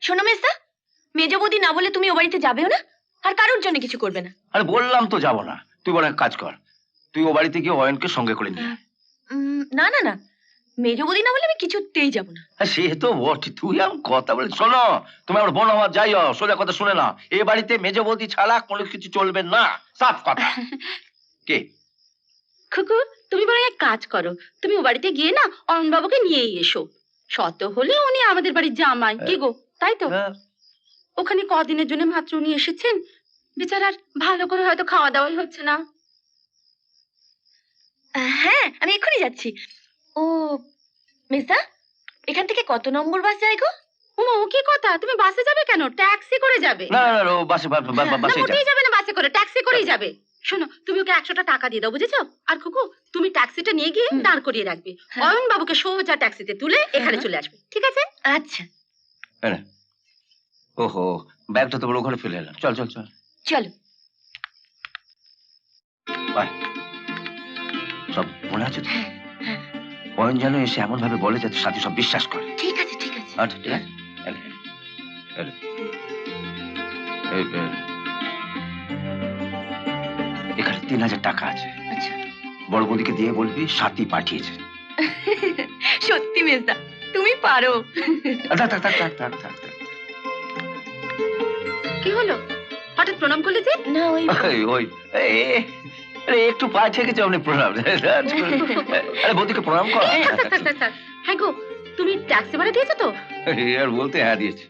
শোনো মেজদা, মেজ বৌদি না বলে তুমি ও বাড়িতে যাবেও না, আর কারোর জন্য কিছু করবে না। আরে বললাম তো যাবো না। তুই বড় এক কাজ কর, তুই ও বাড়িতে গিয়ে অয়নকে সঙ্গে করে নিয়ে আয়। না না না, মেজ বৌদি না বলে আমি কিছুতেই যাবো না। সে তো বটে, তুই আমার কথা বলে শোনো। তুমি আমার বোন আমার যাই হও, সোজা কথা শুনে না, এ বাড়িতে মেজ বৌদি ছাড়া কোনো কিছু চলবে না, সাফ কথা। কে? খুকু, তুমি বরং এক কাজ করো, তুমি ও বাড়িতে গিয়ে না অরুণ বাবুকে নিয়েই এসো। শত হলে উনি আমাদের বাড়ির জামাই, কি গো তাই তো? ওখানে কদিনের জন্য মাত্র উনি এসেছেন, বেচারার ভালো করে হয়তো খাওয়া দাওয়াই হচ্ছে না। হ্যাঁ, আমি এক্ষুনি যাচ্ছি। ও মেজদা, এখান থেকে কত নম্বর বাস যায় গো? ওমা, ও কি কথা, তুমি বাসে যাবে কেন? ট্যাক্সি করে যাবে। না না না, ও বাসে বাসে মোটেই যাবে না বাসে করে, ট্যাক্সি করেই যাবে। শোনো, তুমি ওকে 100টা টাকা দিয়ে দাও, বুঝেছো? আর খুকু, তুমি ট্যাক্সিটা নিয়ে গিয়ে দাঁড় করিয়ে রাখবে। অয়ন বাবুকে সোজা ট্যাক্সিতে তুলে এখানে চলে আসবে, ঠিক আছে? আচ্ছা ওহো, ব্যাগটা তো বড় ঘরে ফেলে এলাম। চল চল চল চলো। বাই। সব মনে আছে তো? অয়ন যেন এসে এমন ভাবে বলে যাতে সাথী সব বিশ্বাস করে। ঠিক আছে ঠিক আছে। আচ্ছা ঠিক আছে। এখানে 3000 টাকা আছে। আচ্ছা। বড় বৌদিকে দিয়ে বলবি সাথী পাঠিয়েছে। সত্যি মেজদা, তুমি পারো। থাক থাক থাক থাক থাক থাক থাক। কি হলো, হঠাৎ প্রণাম করলে যে? না ওই ওই আরে একটু পা ঠেকেছে আপনি প্রণাম। আরে বৌদিকে প্রণাম কর। হ্যাঁ গো, তুমি ট্যাক্সি ভাড়া দিয়েছো তো? আর বলতে হ্যাঁ দিয়েছে।